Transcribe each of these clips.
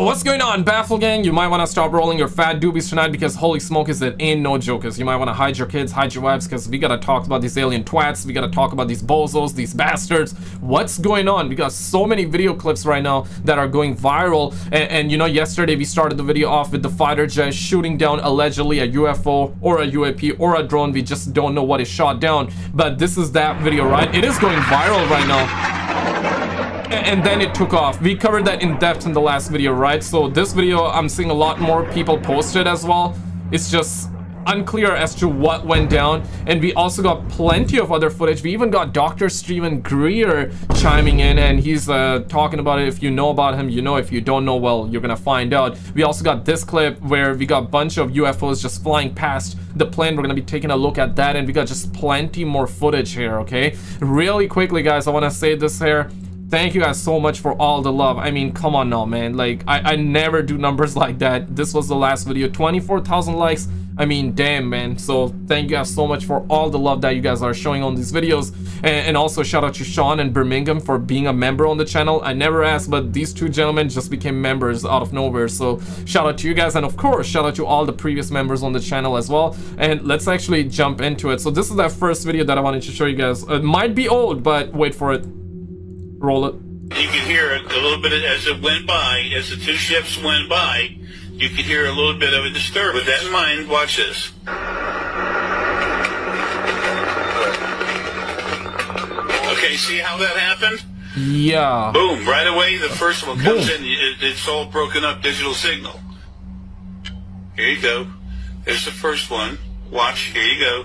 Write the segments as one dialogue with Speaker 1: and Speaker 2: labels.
Speaker 1: what's going on, Baffle Gang? You might want to stop rolling your fat doobies tonight because holy smokers, it ain't no jokers. You might want to hide your kids, hide your wives, because we gotta talk about these alien twats. We gotta talk about these bozos, these bastards. What's going on? We got so many video clips right now that are going viral. And you know, yesterday we started the video off with the fighter jet shooting down allegedly a UFO or a UAP or a drone. We just don't know what is shot down. But this is that video, right? It is going viral right now. And then it took off. We covered that in depth in the last video, right? So this video, I'm seeing a lot more people post it as well. It's just unclear as to what went down. And we also got plenty of other footage. We even got Dr. Steven Greer chiming in, and he's talking about it. If you know about him, you know. If you don't know, well, you're gonna find out. We also got this clip where we got a bunch of UFOs just flying past the plane. We're gonna be taking a look at that, and we got just plenty more footage here, okay? Really quickly, guys, I want to say this here. Thank you guys so much for all the love. I mean, come on now, man. Like, I never do numbers like that. This was the last video. 24,000 likes. I mean, damn, man. So thank you guys so much for all the love that you guys are showing on these videos. And also shout out to Sean and Birmingham for being a member on the channel. I never asked, but these two gentlemen just became members out of nowhere. So shout out to you guys. And of course, shout out to all the previous members on the channel as well. And let's actually jump into it. So this is that first video that I wanted to show you guys. It might be old, but wait for it. Roll it.
Speaker 2: You could hear it a little bit as it went by, as the two ships went by. You could hear a little bit of a disturbance. With that in mind, watch this. Okay, see how that happened?
Speaker 1: Yeah.
Speaker 2: Boom, right away the first one comes in, it's all broken up digital signal. Here you go. There's the first one. Watch, here you go.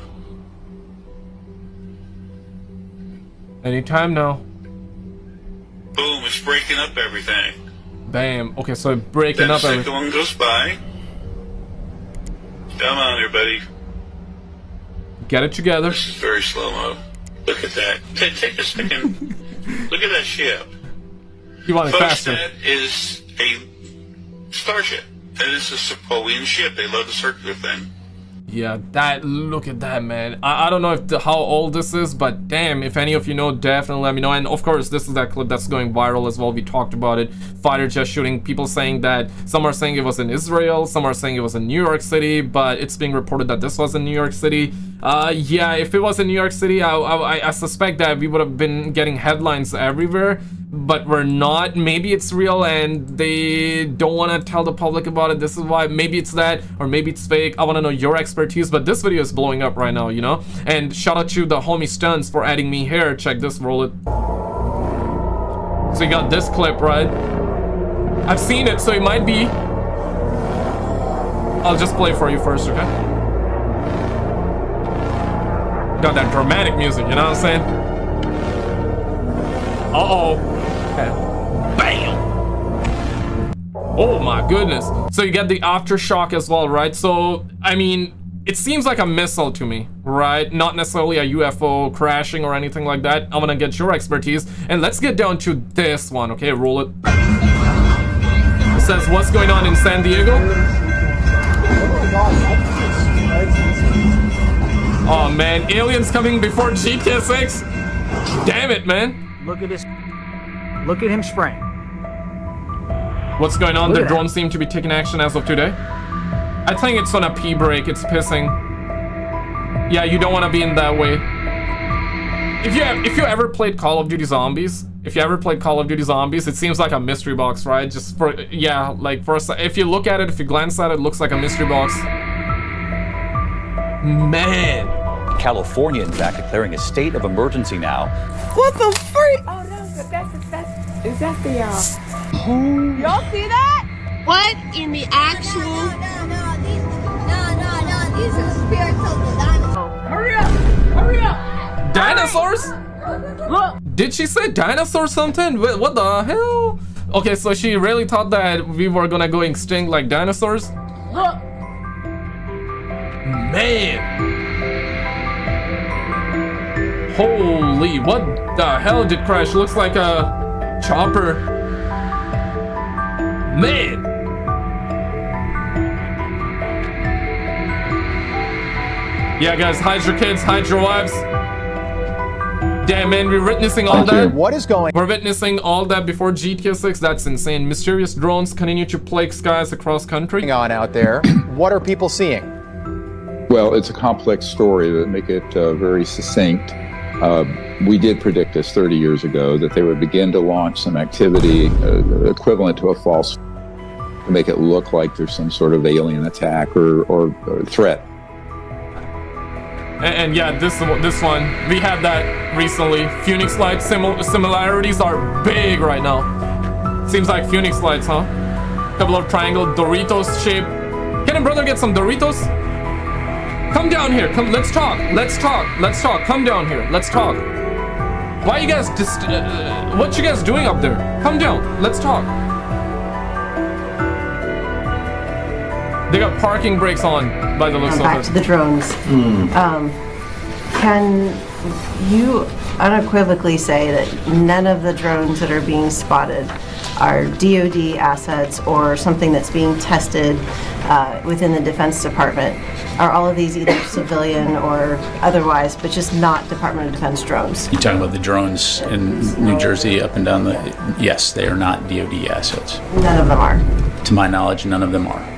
Speaker 1: Anytime now.
Speaker 2: Boom, it's breaking up everything.
Speaker 1: Bam. Okay, so breaking
Speaker 2: then
Speaker 1: up
Speaker 2: the
Speaker 1: everything.
Speaker 2: second one goes by. Come on, everybody.
Speaker 1: Get it together.
Speaker 2: This is very slow-mo. Look at that. Take a second. Look at that ship.
Speaker 1: You want it
Speaker 2: Folks,
Speaker 1: faster.
Speaker 2: that is a starship. That is a Napoleon ship. They love the circular thing.
Speaker 1: Yeah, that, look at that, man. I don't know if how old this is, but damn, if any of you know, definitely let me know. And of course, this is that clip that's going viral as well. We talked about it. Fighter jet shooting. People saying that, some are saying it was in Israel, some are saying it was in New York City, but it's being reported that this was in New York City. Yeah, if it was in New York City, I suspect that we would have been getting headlines everywhere, but we're not. Maybe it's real and they don't want to tell the public about it. This is why. Maybe it's that, or maybe it's fake. I want to know your expertise, but this video is blowing up right now, you know. And shout out to the homie Stunts for adding me here. Check this, roll it. So you got this clip, right? I've seen it, so it might be. I'll just play for you first, okay? Got that dramatic music, you know what I'm saying? Uh-oh. Okay. Bam! Oh my goodness. So you get the aftershock as well, right? So, I mean, it seems like a missile to me, right? Not necessarily a UFO crashing or anything like that. I'm gonna get your expertise. And let's get down to this one, okay? Roll it. It says, what's going on in San Diego? Oh man, aliens coming before GTA 6? Damn it, man.
Speaker 3: Look at this. Look at him spraying.
Speaker 1: What's going on? The drones seem to be taking action as of today. I think it's on a pee break. It's pissing. Yeah, you don't want to be in that way. If you ever played Call of Duty Zombies, it seems like a mystery box, right? Just for, yeah, like for a, if you look at it, if you glance at it, it looks like a mystery box. Man.
Speaker 4: California, in fact, declaring a state of emergency now.
Speaker 5: What the freak?
Speaker 6: Oh no, is that the y'all see that?
Speaker 5: What in the actual? No. These are spirits of the dinosaurs.
Speaker 6: Hurry up!
Speaker 1: Dinosaurs?
Speaker 6: Look.
Speaker 1: Did she say dinosaur something? What the hell? Okay, so she really thought that we were gonna go extinct like dinosaurs?
Speaker 6: Look.
Speaker 1: Man. Holy, what the hell did crash? Looks like a chopper. Man. Yeah, guys, hide your kids, hide your wives. Damn, man, we're witnessing all that.
Speaker 3: What is going
Speaker 1: We're witnessing all that before GTA 6. That's insane. Mysterious drones continue to plague skies across country.
Speaker 3: on out there? What are people seeing?
Speaker 7: Well, it's a complex story that make it very succinct. We did predict this 30 years ago that they would begin to launch some activity equivalent to a false to make it look like there's some sort of alien attack or threat.
Speaker 1: And yeah, this one, we had that recently. Phoenix Lights similarities are big right now. Seems like Phoenix Lights, huh? Couple of triangle Doritos shape. Can a brother get some Doritos? Come down here. Come, let's talk. Let's talk. Let's talk. Come down here. Let's talk. Why you guys what you guys doing up there? Come down. Let's talk. They got parking brakes on by the looks of it.
Speaker 8: Back to the drones. Can you unequivocally say that none of the drones that are being spotted are DoD assets or something that's being tested within the Defense Department? Are all of these either civilian or otherwise, but just not Department of Defense drones?
Speaker 9: You're talking about the drones in New Jersey up and down the... Yes, they are not DoD assets.
Speaker 8: None of them are?
Speaker 9: To my knowledge, none of them are.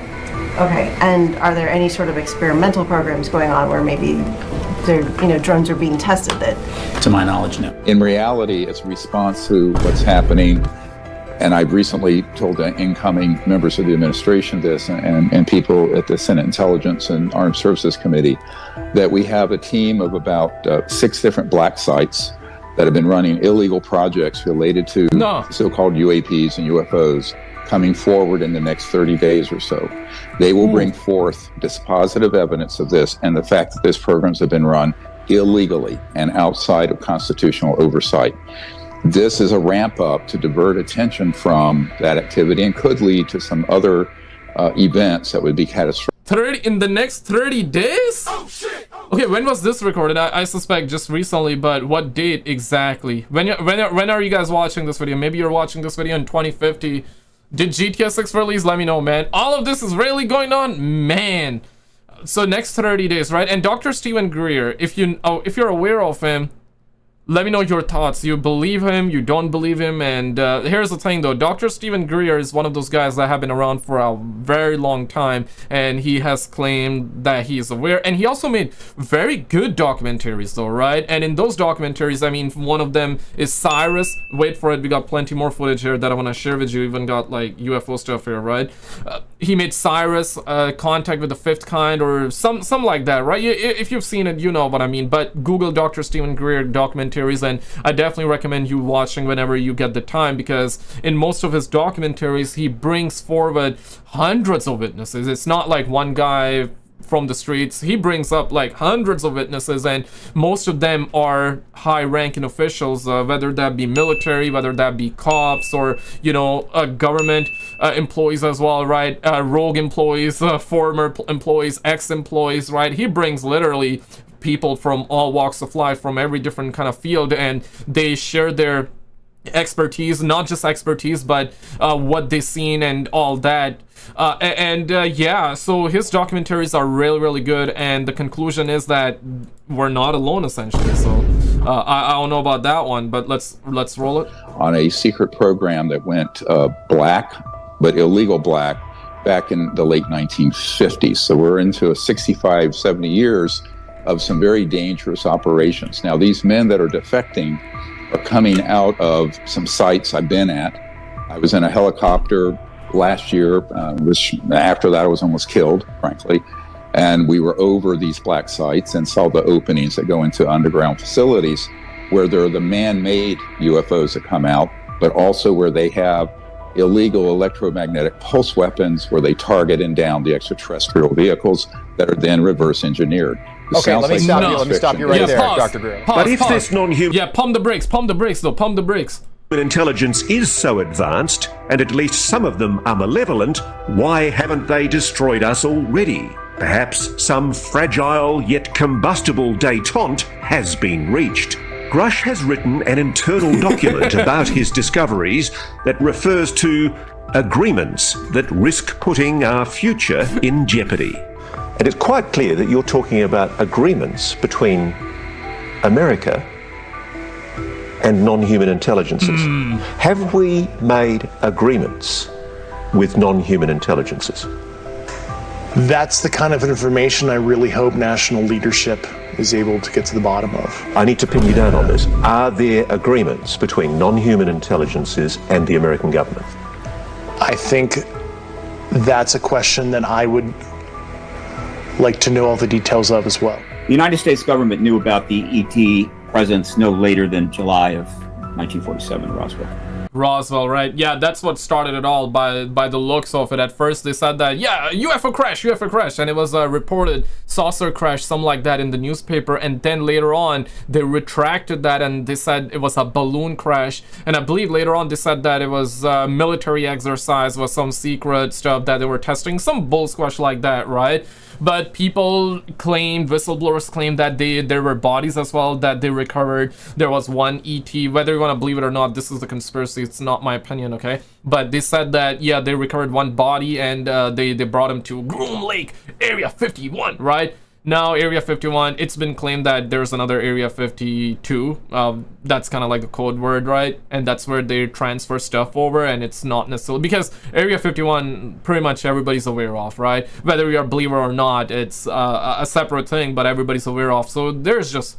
Speaker 8: Okay, and are there any sort of experimental programs going on where maybe drones are being tested that...
Speaker 9: To my knowledge, no.
Speaker 7: In reality, it's a response to what's happening. And I've recently told the incoming members of the administration this and people at the Senate Intelligence and Armed Services Committee that we have a team of about 6 different black sites that have been running illegal projects related to so-called UAPs and UFOs coming forward in the next 30 days or so. They will bring forth dispositive evidence of this and the fact that these programs have been run illegally and outside of constitutional oversight. This is a ramp up to divert attention from that activity and could lead to some other events that would be catastrophic.
Speaker 1: In the next 30 days? Oh, shit. Okay, when was this recorded? I suspect just recently, but what date exactly? When are you guys watching this video? Maybe you're watching this video in 2050. Did GTA 6 release? Let me know, man. All of this is really going on, man. So next 30 days, right? And Dr. Stephen Greer, if you're aware of him, let me know your thoughts. You believe him, you don't believe him, and here's the thing though. Dr. Stephen Greer is one of those guys that have been around for a very long time, and he has claimed that he is aware, and he also made very good documentaries though, right? And in those documentaries, I mean, one of them is Cyrus. Wait for it, we got plenty more footage here that I want to share with you. Even got like UFO stuff here, right? He made Cyrus, Contact with the Fifth Kind, or something like that, right? If you've seen it, you know what I mean. But Google Dr. Stephen Greer documentary, and I definitely recommend you watching whenever you get the time, because in most of his documentaries he brings forward hundreds of witnesses. It's not like one guy from the streets. He brings up like hundreds of witnesses, and most of them are high-ranking officials, whether that be military, whether that be cops, or government employees as well, right? Rogue employees, former employees, ex-employees, right? He brings literally people from all walks of life, from every different kind of field, and they share their expertise, not just expertise, but what they've seen and all that. Yeah, so his documentaries are really, really good, and the conclusion is that we're not alone, essentially. So I don't know about that one, but let's roll it.
Speaker 7: On a secret program that went black, but illegal black, back in the late 1950s. So we're into 65, 70 years of some very dangerous operations. Now, these men that are defecting are coming out of some sites I've been at. I was in a helicopter last year, which after that I was almost killed, frankly. And we were over these black sites and saw the openings that go into underground facilities where there are the man-made UFOs that come out, but also where they have illegal electromagnetic pulse weapons where they target and down the extraterrestrial vehicles that are then reverse engineered.
Speaker 3: Okay, let me stop you right there,
Speaker 1: pause.
Speaker 3: Dr. Greer.
Speaker 10: But if this non-human...
Speaker 1: Yeah, pump the brakes though, pump the brakes.
Speaker 10: Intelligence is so advanced, and at least some of them are malevolent, why haven't they destroyed us already? Perhaps some fragile yet combustible détente has been reached. Grush has written an internal document about his discoveries that refers to agreements that risk putting our future in jeopardy.
Speaker 11: And it's quite clear that you're talking about agreements between America
Speaker 10: and non-human intelligences. Have we made agreements with non-human intelligences?
Speaker 11: That's the kind of information I really hope national leadership is able to get to the bottom of.
Speaker 10: I need to pin you down on this. Are there agreements between non-human intelligences and the American government?
Speaker 11: I think that's a question that I would like to know all the details of as well.
Speaker 12: The United States government knew about the ET presence no later than July of 1947,
Speaker 1: Roswell, right? Yeah, that's what started it all by the looks of it. At first they said that, yeah, UFO crash, and it was a reported saucer crash, something like that in the newspaper, and then later on they retracted that and they said it was a balloon crash, and I believe later on they said that it was a military exercise, was some secret stuff that they were testing, some bull squash like that, right? But people claimed, whistleblowers claimed that there were bodies as well that they recovered. There was one ET, whether you want to believe it or not, this is the conspiracy, it's not my opinion, okay? But they said that, yeah, they recovered one body and they brought him to Groom Lake, Area 51, right? Now, Area 51, it's been claimed that there's another Area 52. That's kind of like the code word, right? And that's where they transfer stuff over, and it's not necessarily... Because Area 51, pretty much everybody's aware of, right? Whether you're a believer or not, it's a separate thing, but everybody's aware of. So there's just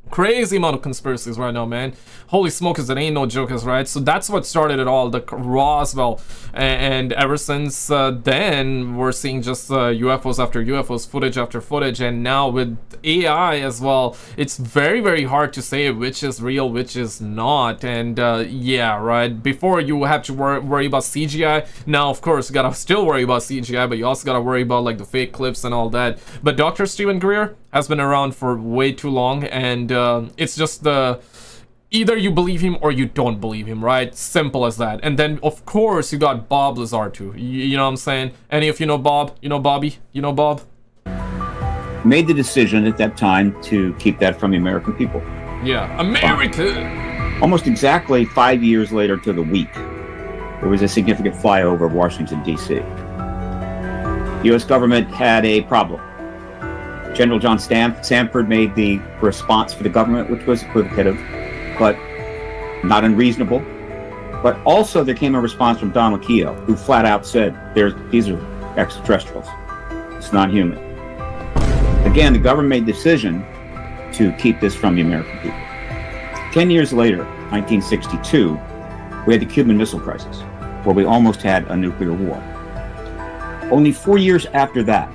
Speaker 1: crazy amount of conspiracies right now, man. Holy smokers, it ain't no jokers, right? So that's what started it all, the Roswell, and ever since then we're seeing just UFOs after UFOs, footage after footage, and now with AI as well, it's very, very hard to say which is real, which is not. And yeah, right, before you have to worry about CGI, now of course you gotta still worry about CGI, but you also gotta worry about like the fake clips and all that. But Dr. Stephen Greer has been around for way too long, and it's just the either you believe him or you don't believe him, right? Simple as that. And then of course you got Bob Lazar too. You know what I'm saying? Any of you know Bob? You know Bobby? You know Bob?
Speaker 12: Made the decision at that time to keep that from the American people.
Speaker 1: Yeah, America.
Speaker 12: Almost exactly 5 years later to the week, there was a significant flyover of Washington, D.C. The U.S. government had a problem. General John Sanford made the response for the government, which was equivocative, but not unreasonable. But also there came a response from Donald Keogh, who flat out said, these are extraterrestrials. It's not human. Again, the government made the decision to keep this from the American people. 10 years later, 1962, we had the Cuban Missile Crisis, where we almost had a nuclear war. Only 4 years after that,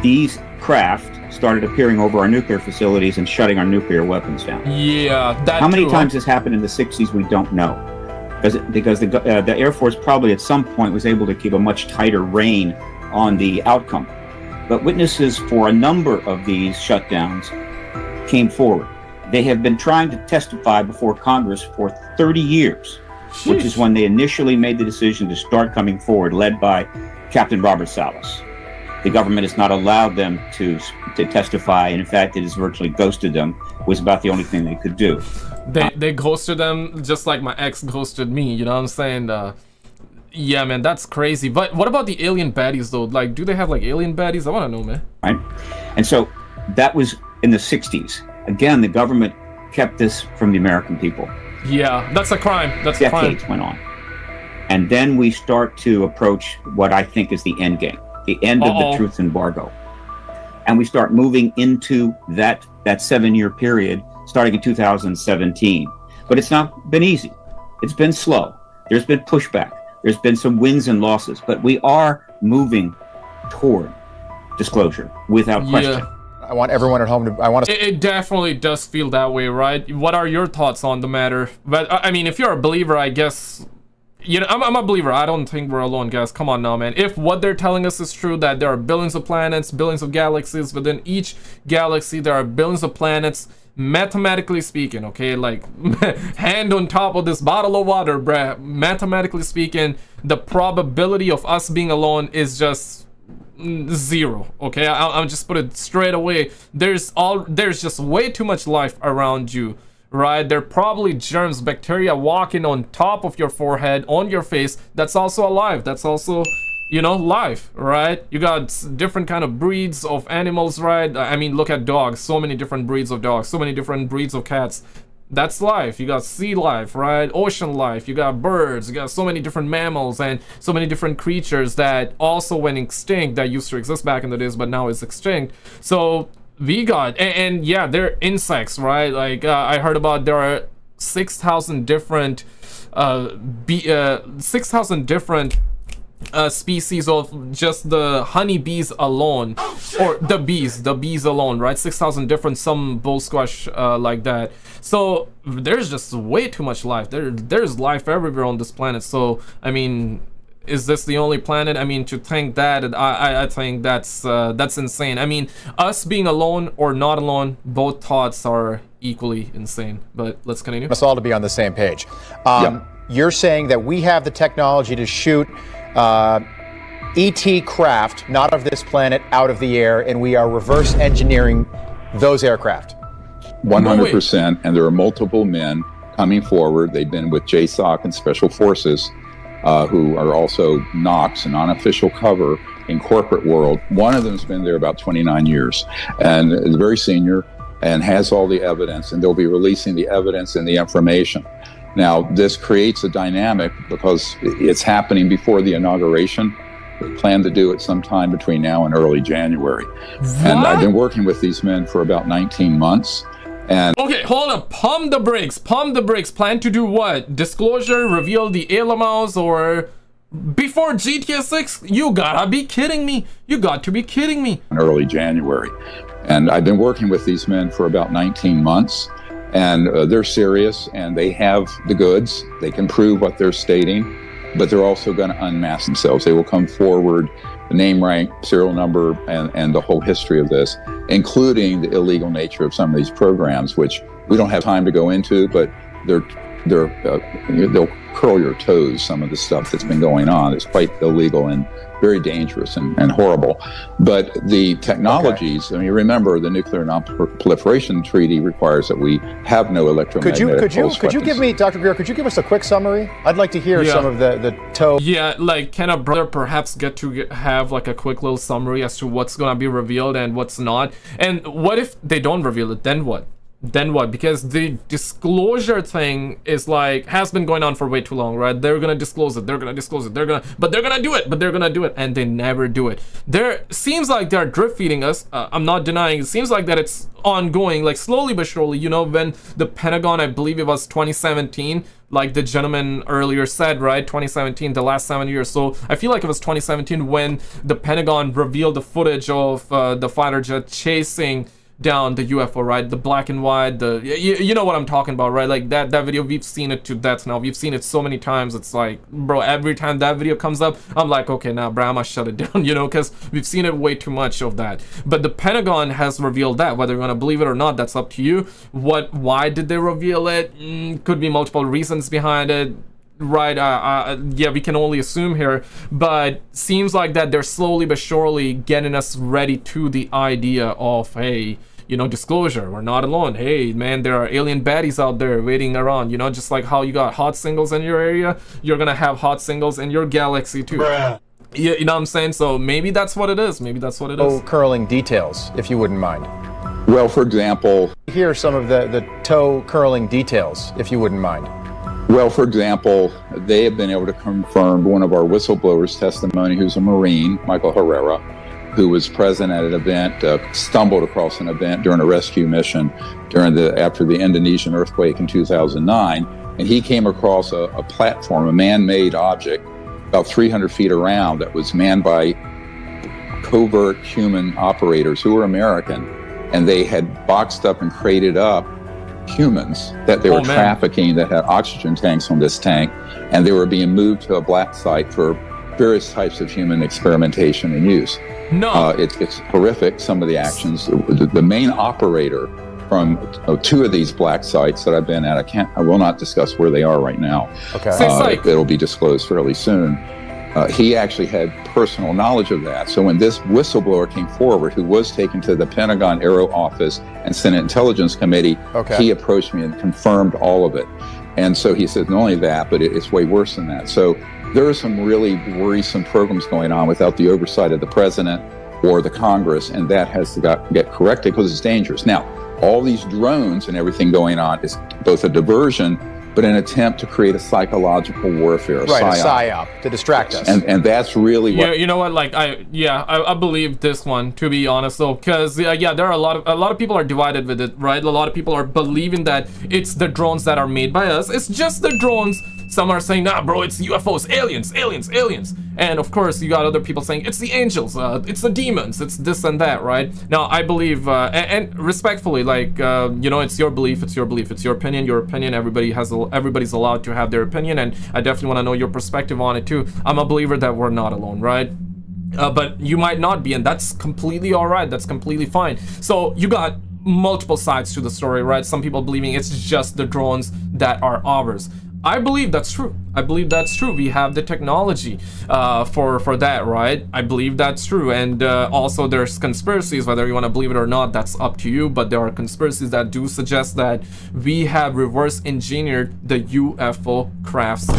Speaker 12: these craft started appearing over our nuclear facilities and shutting our nuclear weapons down.
Speaker 1: Yeah, that
Speaker 12: How many
Speaker 1: too,
Speaker 12: times this happened in the 60s, we don't know. Because the Air Force probably at some point was able to keep a much tighter rein on the outcome. But witnesses for a number of these shutdowns came forward. They have been trying to testify before Congress for 30 years, which is when they initially made the decision to start coming forward, led by Captain Robert Salas. The government has not allowed them to testify, and in fact, it has virtually ghosted them. It was about the only thing they could do.
Speaker 1: They ghosted them just like my ex ghosted me, you know what I'm saying? Yeah, man, that's crazy. But what about the alien baddies, though? Like, do they have, like, alien baddies? I want to know, man.
Speaker 12: Right? And so that was in the 60s. Again, the government kept this from the American people.
Speaker 1: Yeah, that's a crime. That's a crime.
Speaker 12: Decades went on. And then we start to approach what I think is the end game. The end of the truth embargo. And we start moving into that 7-year period starting in 2017. But it's not been easy. It's been slow. There's been pushback. There's been some wins and losses, but we are moving toward disclosure without question.
Speaker 1: Yeah.
Speaker 3: I want everyone at home to...
Speaker 1: It definitely does feel that way, right? What are your thoughts on the matter? But I mean, if you're a believer, I guess... You know, I'm a believer. I don't think we're alone, guys. Come on now, man. If what they're telling us is true, that there are billions of planets, billions of galaxies, within each galaxy there are billions of planets, mathematically speaking, okay? Like, hand on top of this bottle of water, bruh. Mathematically speaking, the probability of us being alone is just... zero. Okay, I'll just put it straight away. There's just way too much life around you, right? There are probably germs, bacteria walking on top of your forehead, on your face. That's also alive. That's also, you know, life, right? You got different kind of breeds of animals, right? I mean, look at dogs. So many different breeds of dogs, so many different breeds of cats. That's life. You got sea life, right? Ocean life. You got birds. You got so many different mammals and so many different creatures that also went extinct, that used to exist back in the days, but now is extinct. So we got, and yeah, they're insects, right? Like I heard about there are 6,000 different 6,000 different species of just the honeybees alone, or the bees alone, right? 6,000 different, some bull squash like that. So there's just way too much life. There's life everywhere on this planet. So I mean, is this the only planet? I mean, to think that, I think that's insane. I mean, us being alone or not alone, both thoughts are equally insane. But let's continue.
Speaker 3: Us all to be on the same page.
Speaker 7: Yeah.
Speaker 3: You're saying that we have the technology to shoot ET craft, not of this planet, out of the air, and we are reverse engineering those aircraft.
Speaker 7: 100%, and there are multiple men coming forward. They've been with JSOC and Special Forces, who are also NOCs, an unofficial cover in corporate world. One of them's been there about 29 years, and is very senior, and has all the evidence, and they'll be releasing the evidence and the information. Now, this creates a dynamic because it's happening before the inauguration. We plan to do it sometime between now and early January. And I've been working with these men for about 19 months. And
Speaker 1: okay, hold up. Pump the brakes. Pump the brakes. Plan to do what? Disclosure? Reveal the ALMOs? Or before GTA 6? You gotta be kidding me. You got to be kidding me.
Speaker 7: In early January. And I've been working with these men for about 19 months. And they're serious, and they have the goods. They can prove what they're stating, but they're also going to unmask themselves. They will come forward, the name, rank, serial number, and the whole history of this, including the illegal nature of some of these programs, which we don't have time to go into, but they'll curl your toes, some of the stuff that's been going on. It's quite illegal and very dangerous and horrible. But the technologies, I mean, remember the Nuclear Non-Proliferation Treaty requires that we have no electromagnetic
Speaker 3: Could you give me, Dr. Greer, could you give us a quick summary? I'd like to hear some of the toe.
Speaker 1: Yeah, like, can a brother perhaps have like a quick little summary as to what's gonna be revealed and what's not? And what if they don't reveal it? Then what? Then what? Because the disclosure thing is like, has been going on for way too long, right? They're gonna disclose it, but they're gonna do it, and they never do it. There seems like they're drip feeding us. I'm not denying, it seems like that it's ongoing, like slowly but surely. You know, when the Pentagon, I believe it was 2017, like the gentleman earlier said, right? 2017, the last 7 years. So I feel like it was 2017 when the Pentagon revealed the footage of the fighter jet chasing down the UFO, right? The black and white, you know what I'm talking about, right? Like that video, we've seen it to death now. We've seen it so many times. It's like, bro, every time that video comes up, I'm like, okay, now, bro, I must shut it down, you know, because we've seen it way too much of that. But the Pentagon has revealed that. Whether you're gonna believe it or not, that's up to you. Why did they reveal it? Could be multiple reasons behind it. Right, yeah, we can only assume here, but seems like that they're slowly but surely getting us ready to the idea of, hey, you know, disclosure, we're not alone. Hey, man, there are alien baddies out there waiting around, you know, just like how you got hot singles in your area, you're gonna have hot singles in your galaxy too. Bruh. You know what I'm saying? So maybe that's what it is. Maybe that's what it is.
Speaker 3: Toe curling details, if you wouldn't mind.
Speaker 7: Well, for example,
Speaker 3: here are some of the toe curling details, if you wouldn't mind.
Speaker 7: Well, for example, they have been able to confirm one of our whistleblowers' testimony, who's a Marine, Michael Herrera, who was present at an event, stumbled across an event during a rescue mission after the Indonesian earthquake in 2009, and he came across a platform, a man-made object, about 300 feet around, that was manned by covert human operators who were American, and they had boxed up and crated up humans that they were trafficking, that had oxygen tanks on this tank, and they were being moved to a black site for various types of human experimentation and use.
Speaker 1: No,
Speaker 7: it's horrific, some of the actions. The main operator from two of these black sites that I've been at, I will not discuss where they are right now.
Speaker 3: Okay.
Speaker 7: It'll be disclosed fairly soon. He actually had personal knowledge of that. So when this whistleblower came forward, who was taken to the Pentagon Aero Office and Senate Intelligence Committee, he approached me and confirmed all of it. And so he said, not only that, but it's way worse than that. So there are some really worrisome programs going on without the oversight of the president or the Congress, and that has to get corrected because it's dangerous. Now, all these drones and everything going on is both a diversion, but an attempt to create a psychological warfare,
Speaker 3: right, a psyop to distract us.
Speaker 7: And that's really what.
Speaker 1: Yeah, you know what? Like I believe this one, to be honest, though, because yeah, there are a lot of people are divided with it, right? A lot of people are believing that it's the drones that are made by us. It's just the drones. Some are saying, nah, bro, it's UFOs, aliens. And of course, you got other people saying it's the angels, it's the demons, it's this and that, right? Now, I believe, and respectfully, like, you know, it's your belief, it's your opinion, everybody's allowed to have their opinion, and I definitely want to know your perspective on it too. I'm a believer that we're not alone, right? But you might not be, and that's completely all right. That's completely fine. So you got multiple sides to the story, right? Some people believing it's just the drones that are ours. I believe that's true. We have the technology for that, right? I believe that's true. And also there's conspiracies, whether you want to believe it or not, that's up to you. But there are conspiracies that do suggest that we have reverse engineered the UFO crafts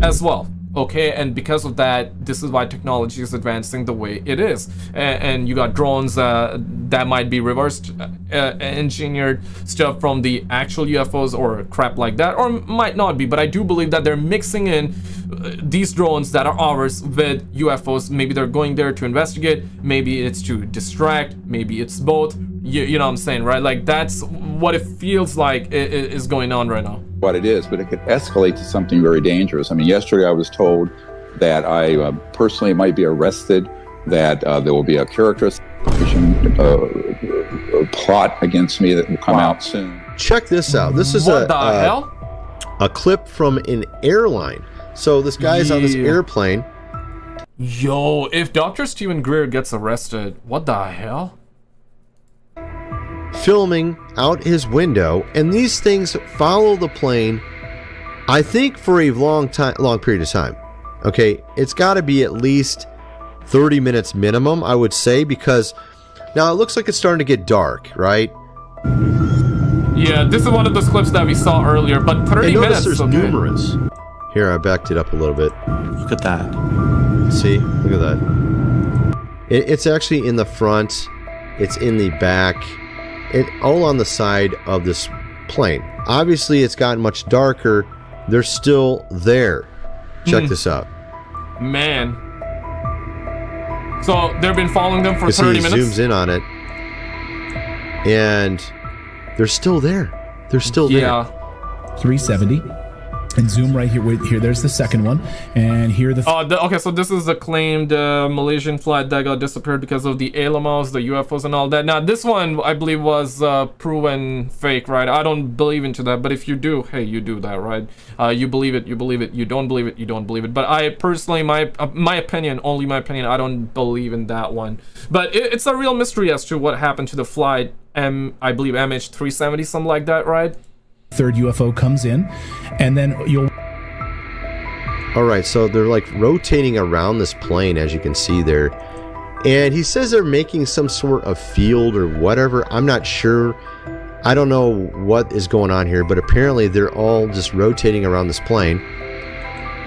Speaker 1: as well. Okay, and because of that, this is why technology is advancing the way it is. And you got drones that might be reversed engineered stuff from the actual UFOs or crap like that, or might not be. But I do believe that they're mixing in these drones that are ours with UFOs. Maybe they're going there to investigate, maybe it's to distract, maybe it's both. You know what I'm saying, right? Like, that's what it feels like is going on right now.
Speaker 7: What it is, but it could escalate to something very dangerous. I mean, yesterday I was told that I personally might be arrested, that there will be a character assassination plot against me that will come out soon.
Speaker 13: Check this out. This is a clip from an airline. So this guy is on this airplane.
Speaker 1: Yo, if Dr. Stephen Greer gets arrested, what the hell?
Speaker 13: Filming out his window, and these things follow the plane, I think, for a long period of time. Okay, it's got to be at least 30 minutes minimum, I would say, because now it looks like it's starting to get dark, right?
Speaker 1: Yeah, this is one of those clips that we saw earlier, but 30 minutes.
Speaker 13: There's numerous. Here, I backed it up a little bit.
Speaker 14: Look at that.
Speaker 13: See, look at that. It's actually in the front. It's in the back. It all on the side of this plane. Obviously, it's gotten much darker. They're still there. Check this out.
Speaker 1: Man. So they've been following them for 30 minutes.
Speaker 13: Zooms in on it, and they're still there. They're still there.
Speaker 1: Yeah.
Speaker 15: 370. And zoom right here. Here, there's the second one, and here the.
Speaker 1: Okay, so this is the claimed Malaysian flight that got disappeared because of the ALMOs, the UFOs, and all that. Now, this one I believe was proven fake, right? I don't believe into that, but if you do, hey, you do that, right? You believe it, you believe it. You don't believe it, you don't believe it. But I personally, my opinion, only my opinion, I don't believe in that one. But it's a real mystery as to what happened to the flight I believe MH370, something like that, right?
Speaker 15: Third UFO comes in, and then you'll.
Speaker 13: All right, so they're like rotating around this plane, as you can see there, and he says they're making some sort of field or whatever. I'm not sure. I don't know what is going on here, but apparently they're all just rotating around this plane,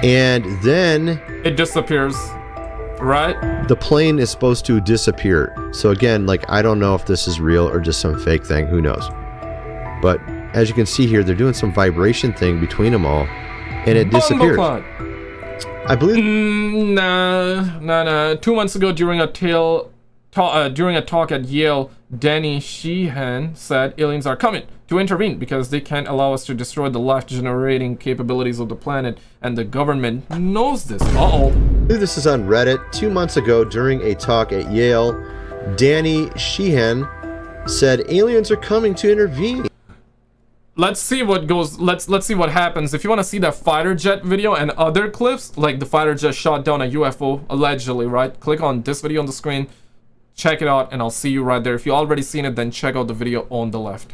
Speaker 13: and then
Speaker 1: it disappears. Right?
Speaker 13: The plane is supposed to disappear. So again, like, I don't know if this is real or just some fake thing. Who knows? But as you can see here, they're doing some vibration thing between them all, and it disappears. I believe.
Speaker 1: Nah. 2 months ago, during a talk at Yale, Danny Sheehan said aliens are coming to intervene because they can't allow us to destroy the life-generating capabilities of the planet, and the government knows this.
Speaker 13: This is on Reddit. 2 months ago, during a talk at Yale, Danny Sheehan said aliens are coming to intervene.
Speaker 1: Let's see what goes. Let's see what happens. If you want to see that fighter jet video and other clips, like the fighter jet shot down a UFO allegedly, right? Click on this video on the screen, check it out, and I'll see you right there. If you already seen it, then check out the video on the left.